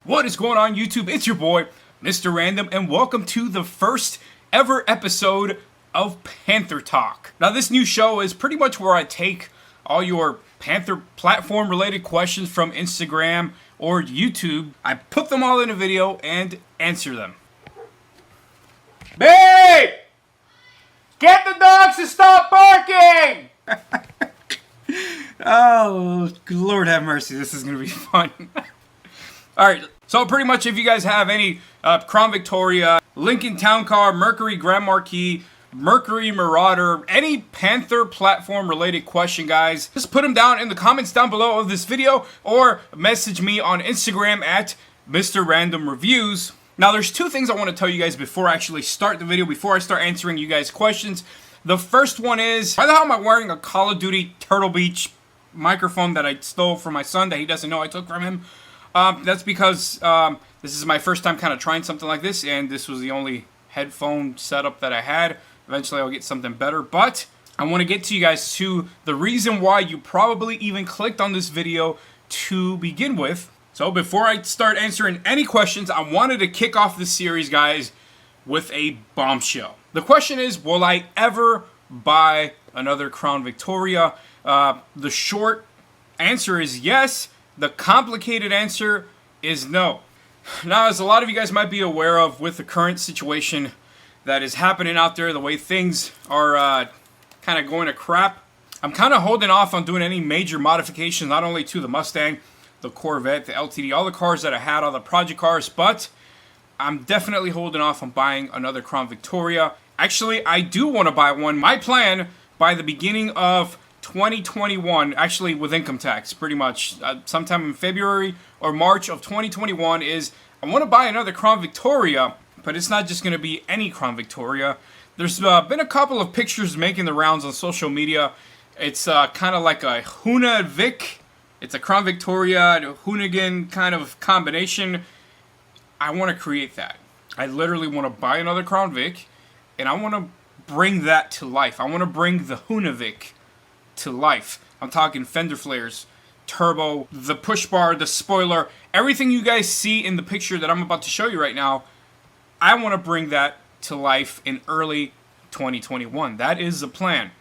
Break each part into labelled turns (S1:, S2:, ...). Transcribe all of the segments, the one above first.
S1: What is going on, YouTube? It's your boy, Mr. Random, and welcome to the first ever episode of Panther Talk. Now, this new show is pretty much where I take all your Panther platform related questions from Instagram or YouTube. I put them all in a video and answer them. Babe! Get the dogs to stop barking! Oh, Lord have mercy. This is going to be fun. Alright, so pretty much if you guys have any Crown Victoria, Lincoln Town Car, Mercury Grand Marquis, Mercury Marauder, any Panther platform related question, guys, just put them down in the comments down below of this video or message me on Instagram at Mr. Random Reviews. Now, there's two things I want to tell you guys before I actually start the video, before I start answering you guys' questions. The first one is, why the hell am I wearing a Call of Duty Turtle Beach microphone that I stole from my son that he doesn't know I took from him? That's because this is my first time kind of trying something like this, and this was the only headphone setup that I had. Eventually I'll get something better, but I want to get to you guys to the reason why you probably even clicked on this video to begin with. So before I start answering any questions, I wanted to kick off this series, guys, with a bombshell. The question is, will I ever buy another Crown Victoria? The short answer is yes. The complicated answer is no. Now, as a lot of you guys might be aware of, with the current situation that is happening out there, the way things are kind of going to crap, I'm kind of holding off on doing any major modifications, not only to the Mustang, the Corvette, the LTD, all the cars that I had, all the project cars, but I'm definitely holding off on buying another Crown Victoria. Actually, I do want to buy one. My plan by the beginning of 2021, actually with income tax, pretty much sometime in February or March of 2021, is I want to buy another Crown Victoria, but it's not just going to be any Crown Victoria. There's been a couple of pictures making the rounds on social media. It's kind of like a Huna Vic. It's a Crown Victoria and a Hoonigan kind of combination. I want to create that. I literally want to buy another Crown Vic, and I want to bring that to life. I want to bring the Hoonivic to life. I'm talking fender flares, turbo, the push bar, the spoiler, everything you guys see in the picture that I'm about to show you right now. I want to bring that to life in early 2021. That is the plan.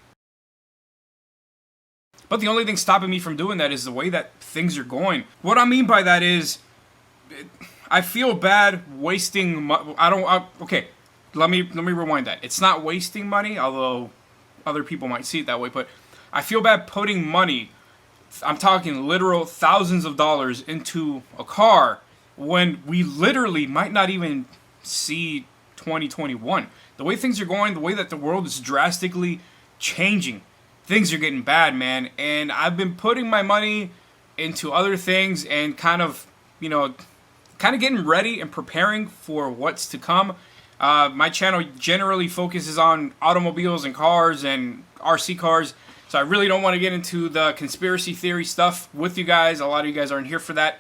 S1: But the only thing stopping me from doing that is the way that things are going. What I mean by that is, I feel bad wasting okay, let me rewind that. It's not wasting money, although other people might see it that way, but I feel bad putting money, I'm talking literal thousands of dollars, into a car when we literally might not even see 2021. The way things are going, the way that the world is drastically changing, things are getting bad, man. And I've been putting my money into other things and kind of getting ready and preparing for what's to come. My channel generally focuses on automobiles and cars and RC cars, so I really don't want to get into the conspiracy theory stuff with you guys. A lot of you guys aren't here for that,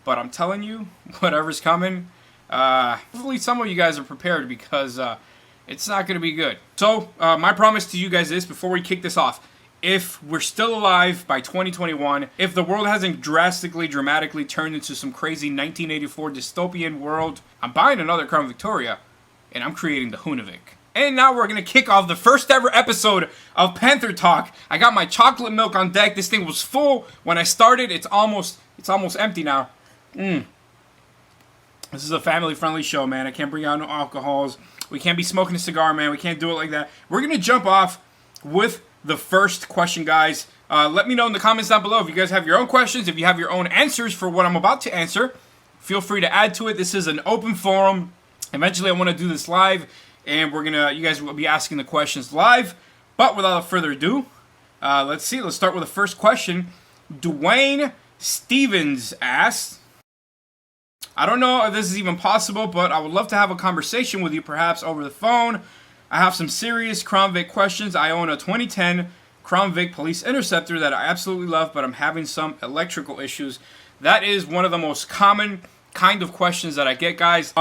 S1: but I'm telling you, whatever's coming, hopefully some of you guys are prepared, because it's not going to be good. So my promise to you guys is, before we kick this off, if we're still alive by 2021, if the world hasn't dramatically turned into some crazy 1984 dystopian world, I'm buying another Crown Victoria, and I'm creating the Hoonivic. And now we're going to kick off the first ever episode of Panther Talk. I got my chocolate milk on deck. This thing was full when I started. It's almost empty now. This is a family-friendly show, man. I can't bring out no alcohols. We can't be smoking a cigar, man. We can't do it like that. We're going to jump off with the first question, guys. Let me know in the comments down below if you guys have your own questions, if you have your own answers for what I'm about to answer. Feel free to add to it. This is an open forum. Eventually, I want to do this live, and you guys will be asking the questions live. But without further ado, let's start with the first question. Dwayne Stevens asks, I don't know if this is even possible, but I would love to have a conversation with you, perhaps over the phone. I have some serious Crown Vic questions. I own a 2010 Crown Vic Police Interceptor that I absolutely love, but I'm having some electrical issues. That is one of the most common kind of questions that I get, guys.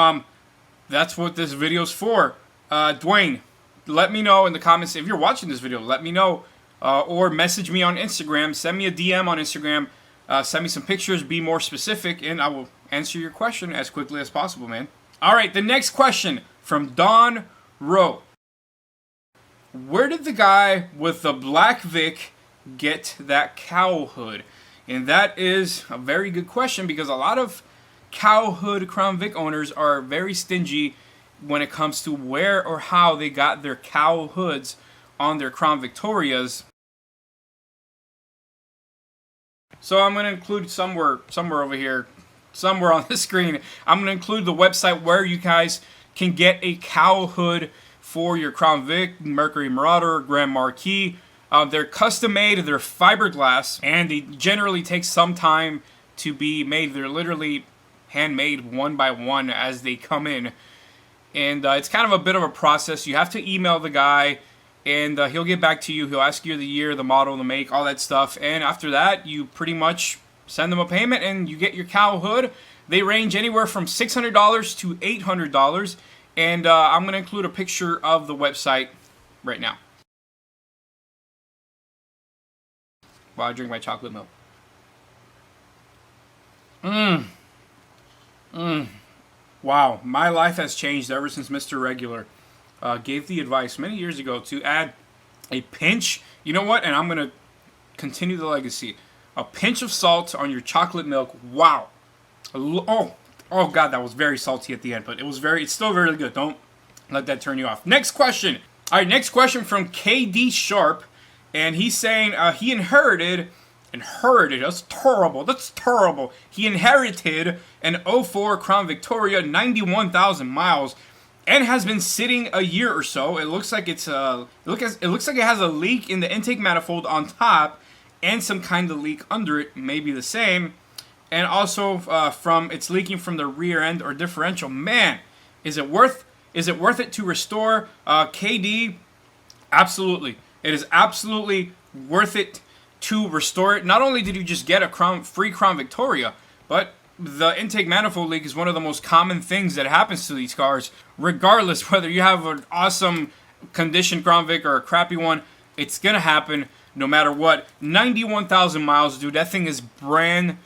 S1: That's what this video's for. Dwayne, let me know in the comments if you're watching this video. Let me know, or message me on Instagram. Send me a DM on Instagram. Send me some pictures, be more specific, and I will answer your question as quickly as possible, man. All right, the next question from Don Rowe. Where did the guy with the black Vic get that cow hood? And that is a very good question, because a lot of cow hood Crown Vic owners are very stingy when it comes to where or how they got their cow hoods on their Crown Victorias. So I'm going to include somewhere over here, somewhere on the screen, I'm going to include the website where you guys can get a cow hood for your Crown Vic, Mercury Marauder, Grand Marquis. They're custom made, they're fiberglass, and they generally take some time to be made. They're literally handmade one by one as they come in. And it's kind of a bit of a process. You have to email the guy, and he'll get back to you. He'll ask you the year, the model, the make, all that stuff. And after that, you pretty much send them a payment, and you get your cow hood. They range anywhere from $600 to $800. And I'm going to include a picture of the website right now while I drink my chocolate milk. Wow, my life has changed ever since Mr. Regular gave the advice many years ago to add a pinch. You know what? And I'm going to continue the legacy. A pinch of salt on your chocolate milk. Wow. Oh God, that was very salty at the end, but it's still very good. Don't let that turn you off. Next question. All right, next question from KD Sharp, and he's saying he inherited, that's terrible. He inherited an '04 Crown Victoria, 91,000 miles, and has been sitting a year or so. It looks like it has a leak in the intake manifold on top, and some kind of leak under it, maybe the same. And also it's leaking from the rear end or differential. Man, is it worth it to restore? KD, absolutely. It is absolutely worth it to restore it. Not only did you just get a free Crown Victoria, but the intake manifold leak is one of the most common things that happens to these cars. Regardless whether you have an awesome condition Crown Vic or a crappy one, it's going to happen no matter what. 91,000 miles, dude. That thing is brand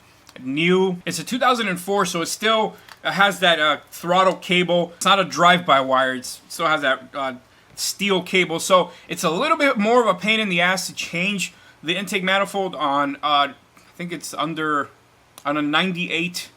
S1: new. It's a 2004, so it still has that throttle cable. It's not a drive-by wire. It still has that steel cable, so it's a little bit more of a pain in the ass to change the intake manifold on I think it's on a 98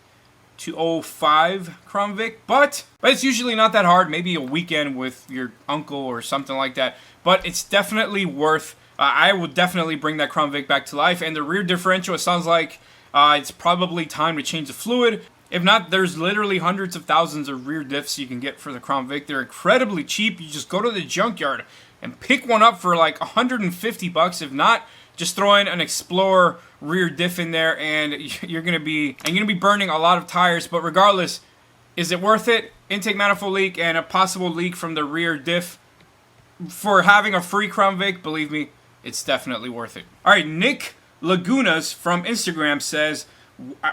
S1: to 05 Crown Vic, but it's usually not that hard. Maybe a weekend with your uncle or something like that, but it's definitely worth. I would definitely bring that Crown Vic back to life. And the rear differential, it sounds like it's probably time to change the fluid. If not, there's literally hundreds of thousands of rear diffs you can get for the Crown Vic. They're incredibly cheap. You just go to the junkyard and pick one up for like $150. If not, just throw in an Explorer rear diff in there, and you're gonna be burning a lot of tires. But regardless, is it worth it? Intake manifold leak and a possible leak from the rear diff for having a free Crown Vic. Believe me, it's definitely worth it. All right, Nick Lagunas from Instagram says,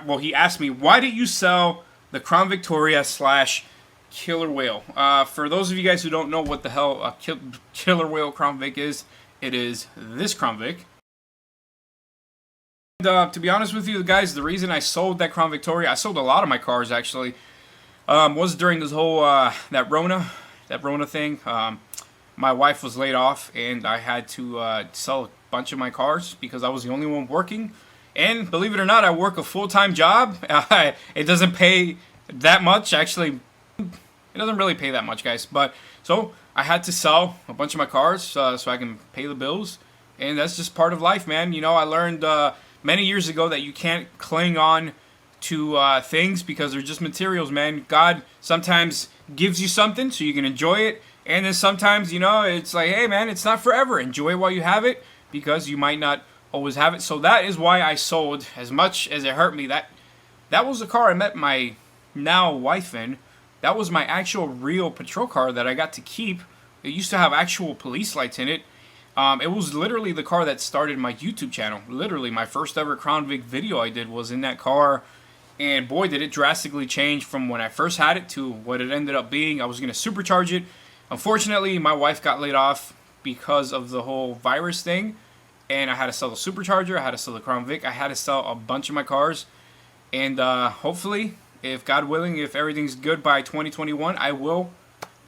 S1: well, he asked me, why did you sell the Crown Victoria / Killer Whale? For those of you guys who don't know what the hell a Killer Whale Crown Vic is, it is this Crown Vic. And, to be honest with you guys, the reason I sold that Crown Victoria, I sold a lot of my cars actually, was during this whole, that Rona thing. My wife was laid off, and I had to sell a bunch of my cars because I was the only one working. And believe it or not, I work a full-time job. It doesn't pay that much. Actually, it doesn't really pay that much, guys. But so I had to sell a bunch of my cars so I can pay the bills. And that's just part of life, man. You know, I learned many years ago that you can't cling on to things because they're just materials, man. God sometimes gives you something so you can enjoy it. And then sometimes, you know, it's like, hey, man, it's not forever. Enjoy it while you have it because you might not always have it. So that is why I sold. As much as it hurt me, that was the car I met my now wife in. That was my actual real patrol car that I got to keep. It used to have actual police lights in it. It was literally the car that started my YouTube channel. Literally, my first ever Crown Vic video I did was in that car. And boy, did it drastically change from when I first had it to what it ended up being. I was going to supercharge it. Unfortunately, my wife got laid off because of the whole virus thing. and I had to sell the Supercharger, I had to sell the Crown Vic, I had to sell a bunch of my cars, and hopefully, if God willing, if everything's good by 2021, I will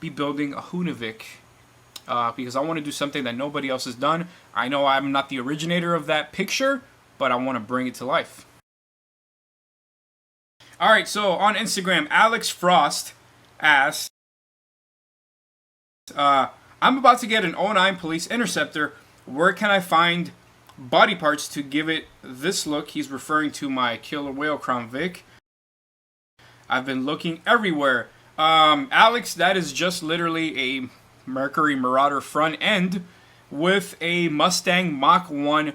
S1: be building a Hunavik, because I want to do something that nobody else has done. I know I'm not the originator of that picture, but I want to bring it to life. Alright, so on Instagram, Alex Frost asks, I'm about to get an '09 Police Interceptor. Where can I find body parts to give it this look? He's referring to my Killer Whale Crown Vic. I've been looking everywhere. Alex, that is just literally a Mercury Marauder front end with a Mustang Mach 1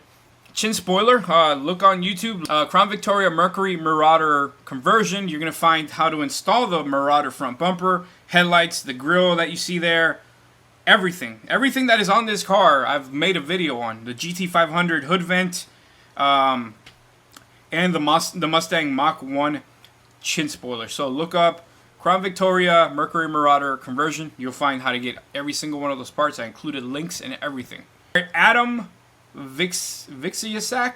S1: chin spoiler. Look on YouTube, Crown Victoria Mercury Marauder conversion. You're going to find how to install the Marauder front bumper, headlights, the grille that you see there. Everything that is on this car, I've made a video on. The GT500 hood vent, and the Mustang Mach 1 chin spoiler. So look up Crown Victoria Mercury Marauder conversion. You'll find how to get every single one of those parts. I included links and everything. Adam Vixiasak,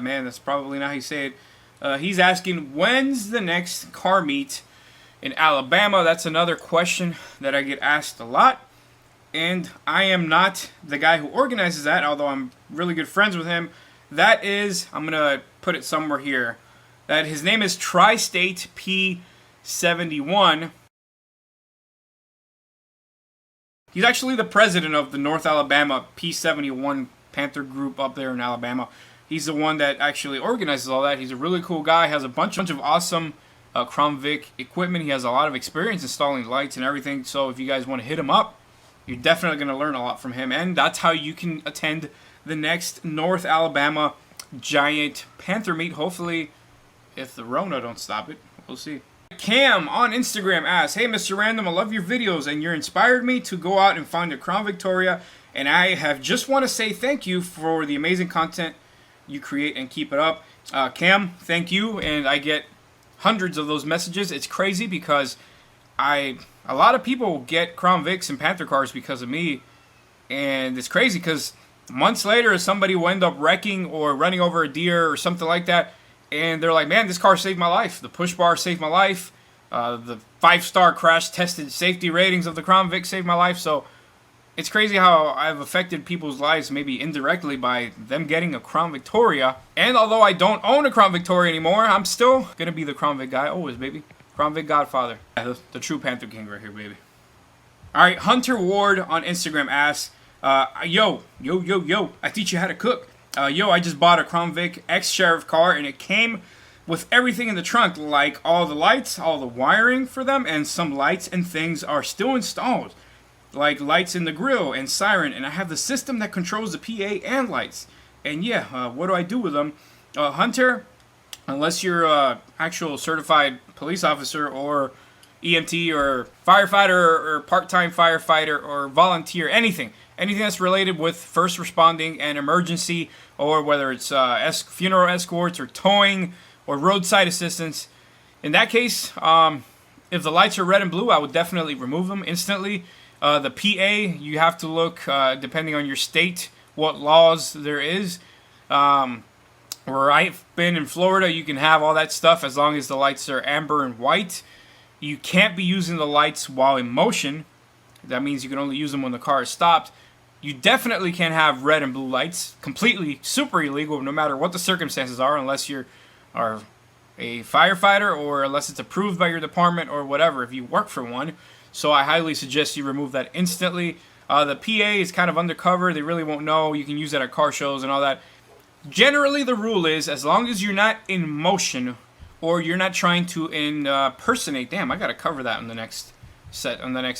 S1: man, that's probably not how you say it. He's asking, when's the next car meet in Alabama? That's another question that I get asked a lot. And I am not the guy who organizes that, although I'm really good friends with him. That is, I'm going to put it somewhere here, that his name is Tri-State P71. He's actually the president of the North Alabama P71 Panther group up there in Alabama. He's the one that actually organizes all that. He's a really cool guy, has a bunch of awesome Crown Vic equipment. He has a lot of experience installing lights and everything, so if you guys want to hit him up, you're definitely going to learn a lot from him, and that's how you can attend the next North Alabama Giant Panther meet, hopefully, if the Rona don't stop it. We'll see. Cam on Instagram asks, hey, Mr. Random, I love your videos, and you inspired me to go out and find a Crown Victoria, and I have just want to say thank you for the amazing content you create and keep it up. Cam, thank you, and I get hundreds of those messages. It's crazy because a lot of people get Crown Vics and Panther cars because of me, and it's crazy because months later somebody will end up wrecking or running over a deer or something like that, and they're like, man, this car saved my life. The push bar saved my life. The 5-star crash tested safety ratings of the Crown Vic saved my life. So it's crazy how I've affected people's lives maybe indirectly by them getting a Crown Victoria. And although I don't own a Crown Victoria anymore, I'm still going to be the Crown Vic guy always, baby. Crown Vic Godfather. The true Panther King right here, baby. Alright, Hunter Ward on Instagram asks, yo, I teach you how to cook. I just bought a Crown Vic ex-sheriff car, and it came with everything in the trunk, like all the lights, all the wiring for them, and some lights and things are still installed, like lights in the grill and siren, and I have the system that controls the PA and lights. And yeah, what do I do with them? Hunter, unless you're a actual certified police officer or EMT or firefighter or part-time firefighter or volunteer, anything that's related with first responding and emergency, or whether it's funeral escorts or towing or roadside assistance. In that case, if the lights are red and blue, I would definitely remove them instantly. The PA, you have to look, depending on your state, what laws there is. Where I've been in Florida, you can have all that stuff as long as the lights are amber and white. You can't be using the lights while in motion. That means you can only use them when the car is stopped. You definitely can't have red and blue lights. Completely super illegal no matter what the circumstances are, unless you are a firefighter or unless it's approved by your department or whatever, if you work for one. So I highly suggest you remove that instantly. The PA is kind of undercover. They really won't know. You can use that at car shows and all that. Generally, the rule is, as long as you're not in motion or you're not trying to impersonate. Damn, I gotta cover that on the next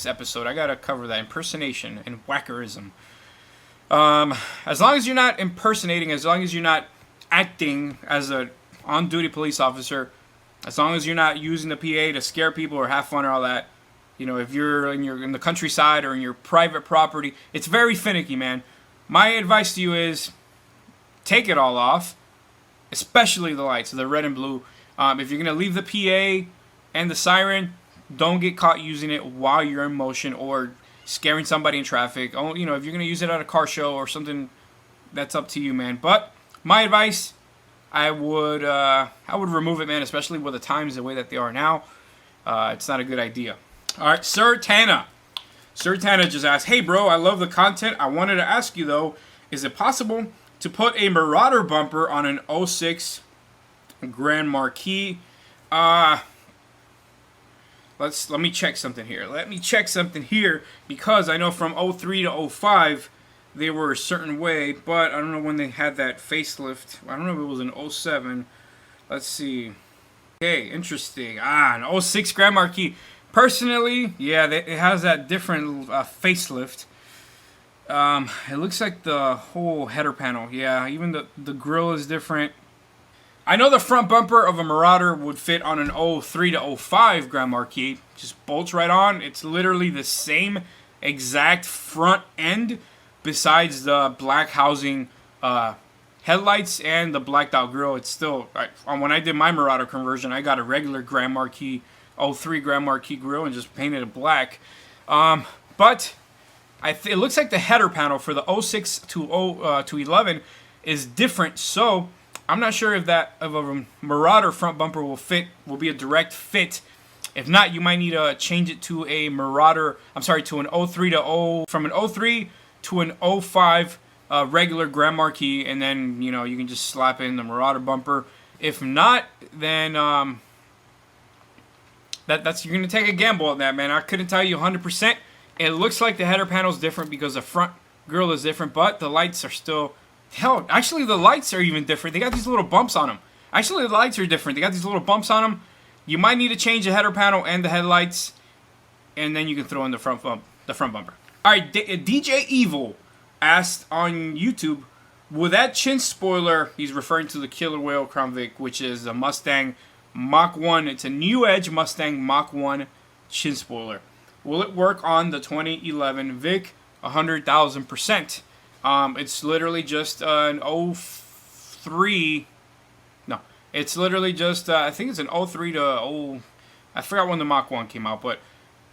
S1: episode. I gotta cover that impersonation and whackerism. As long as you're not impersonating, as long as you're not acting as a on-duty police officer, as long as you're not using the PA to scare people or have fun or all that. You know, if you're in the countryside or in your private property, it's very finicky, man. My advice to you is take it all off, especially the lights, the red and blue. If you're going to leave the PA and the siren, don't get caught using it while you're in motion or scaring somebody in traffic. Oh, you know, if you're going to use it at a car show or something that's up to you, man. But my advice, I would remove it, man, especially with the times the way that they are now. It's not a good idea. All right, Sir Tana. Sir Tana just asked, hey, bro, I love the content. I wanted to ask you, though, is it possible to put a Marauder bumper on an 06 Grand Marquis? Let me check something here. Because I know from 03 to 05, they were a certain way, but I don't know when they had that facelift. I don't know if it was an 07. Let's see. Okay, interesting. An 06 Grand Marquis. Personally, yeah, it has that different facelift. It looks like the whole header panel. Yeah, even the grille is different. I know the front bumper of a Marauder would fit on an 03 to 05 Grand Marquis. Just bolts right on. It's literally the same exact front end besides the black housing headlights and the blacked out grille. It's still, when I did my Marauder conversion, I got a regular Grand Marquis 03 Grand Marquis grille and just painted it black. But it looks like the header panel for the 06 to 11 is different. So I'm not sure if a Marauder front bumper will be a direct fit. If not, you might need to change it to a Marauder. To an 03 to from an 03 to an 05 regular Grand Marquis, and then you can just slap in the Marauder bumper. If not, then that's you're gonna take a gamble on that, man. I couldn't tell you 100%. It looks like the header panel is different because the front grille is different, but the lights are still. Hell, actually, the lights are even different. They got these little bumps on them. Actually, the lights are different. They got these little bumps on them. You might need to change the header panel and the headlights, and then you can throw in the front bumper. All right, DJ Evil asked on YouTube, will that chin spoiler, he's referring to the Killer Whale Crown Vic, which is a Mustang Mach 1. It's a new Edge Mustang Mach 1 chin spoiler. Will it work on the 2011 Vic? 100,000%. It's literally just an 03. No, it's literally just, I think it's an 03 to I forgot when the Mach 1 came out, but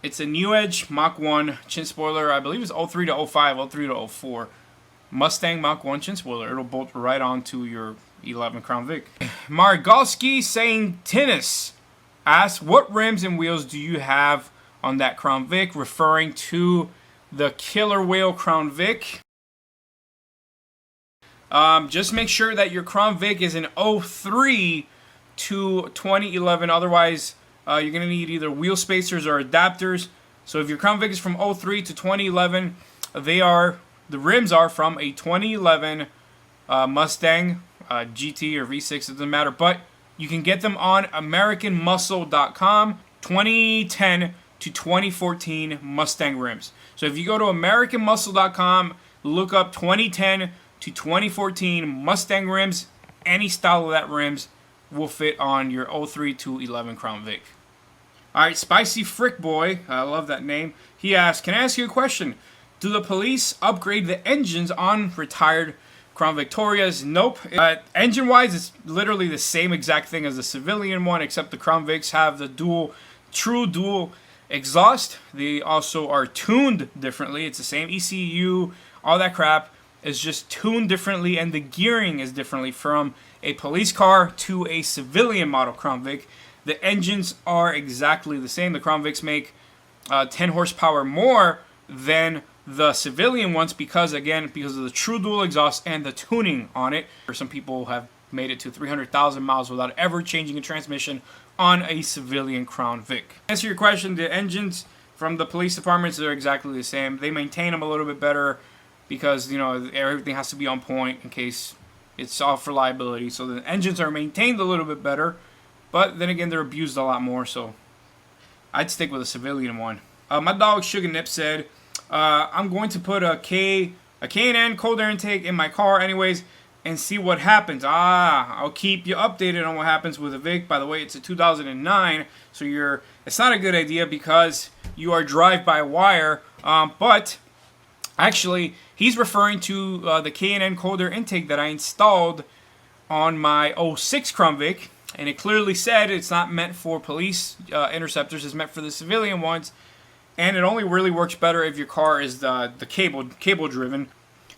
S1: it's a new Edge Mach 1 chin spoiler. I believe it's 03 to 05, 03 to 04. Mustang Mach 1 chin spoiler. It'll bolt right onto your 11 Crown Vic. Margalski saying tennis asks, what rims and wheels do you have on that Crown Vic? Referring to the Killer Whale Crown Vic. Just make sure that your Crown Vic is an 03 to 2011. Otherwise, you're going to need either wheel spacers or adapters. So if your Crown Vic is from 03 to 2011, the rims are from a 2011 Mustang GT or V6. It doesn't matter. But you can get them on AmericanMuscle.com. 2010 to 2014 Mustang rims. So if you go to AmericanMuscle.com, look up 2010 to 2014 Mustang rims, any style of that rims will fit on your 03 to 11 Crown Vic. Alright, Spicy Frick Boy, I love that name. He asked, can I ask you a question? Do the police upgrade the engines on retired Crown Victorias? Nope. Engine-wise, it's literally the same exact thing as the civilian one, except the Crown Vics have the true dual exhaust. They also are tuned differently. It's the same ECU, all that crap is just tuned differently, and the gearing is differently from a police car to a civilian model Crown Vic. The engines are exactly the same. The Crown Vics make 10 horsepower more than the civilian ones because of the true dual exhaust and the tuning on it. Some people have made it to 300,000 miles without ever changing a transmission on a civilian Crown Vic. To answer your question, the engines from the police departments are exactly the same. They maintain them a little bit better because, everything has to be on point in case it's all for liability. So the engines are maintained a little bit better, but then again, they're abused a lot more, so I'd stick with a civilian one. My dog Sugar Nip said, I'm going to put a K&N cold air intake in my car anyways and see what happens. I'll keep you updated on what happens with a Vic. By the way, it's a 2009, so it's not a good idea because you are drive-by-wire, but actually, he's referring to the K&N cold air intake that I installed on my 06 Crown Vic, and it clearly said it's not meant for police interceptors, it's meant for the civilian ones, and it only really works better if your car is the cable driven.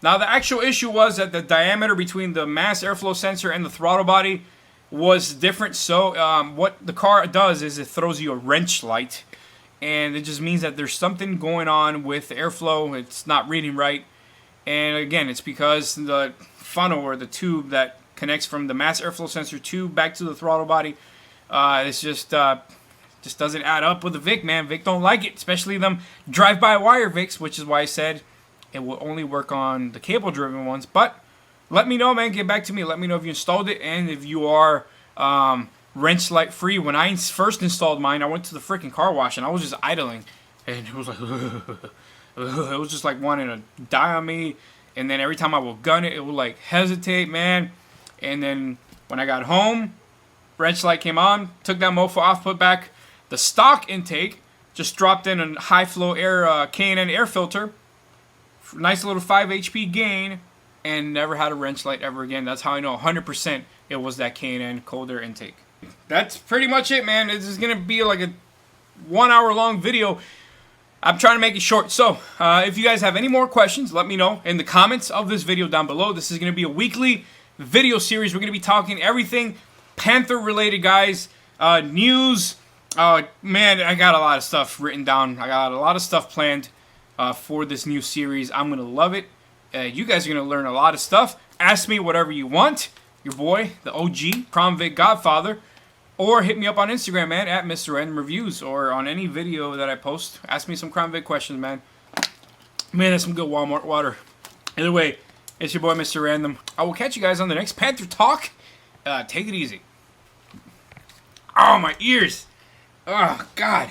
S1: Now, the actual issue was that the diameter between the mass airflow sensor and the throttle body was different. So what the car does is it throws you a wrench light, and it just means that there's something going on with the airflow. It's not reading right. And again, it's because the funnel or the tube that connects from the mass airflow sensor tube back to the throttle body, it's just doesn't add up with the Vic, man. Vic don't like it, especially them drive-by-wire Vics, which is why I said it will only work on the cable-driven ones. But let me know, man. Get back to me. Let me know if you installed it and if you are wrench light free. When I first installed mine, I went to the freaking car wash and I was just idling, and it was like it was just like wanting to die on me. And then every time I would gun it, it would like hesitate, man. And then when I got home, wrench light came on, took that mofo off, put back the stock intake, just dropped in a high flow air K&N air filter. Nice little 5 HP gain, and never had a wrench light ever again. That's how I know 100% it was that K&N cold air intake. That's pretty much it, man. This is going to be like a 1 hour long video. I'm trying to make it short. So, if you guys have any more questions, let me know in the comments of this video down below. This is going to be a weekly video series. We're going to be talking everything Panther related, guys. News. Man, I got a lot of stuff written down. I got a lot of stuff planned for this new series. I'm going to love it. You guys are going to learn a lot of stuff. Ask me whatever you want. Your boy, the OG, Crown Vic Godfather. Or hit me up on Instagram, man, at Mr. Random Reviews. Or on any video that I post. Ask me some Crown Vic questions, man. Man, that's some good Walmart water. Either way, it's your boy, Mr. Random. I will catch you guys on the next Panther Talk. Take it easy. Oh, my ears. Oh, God.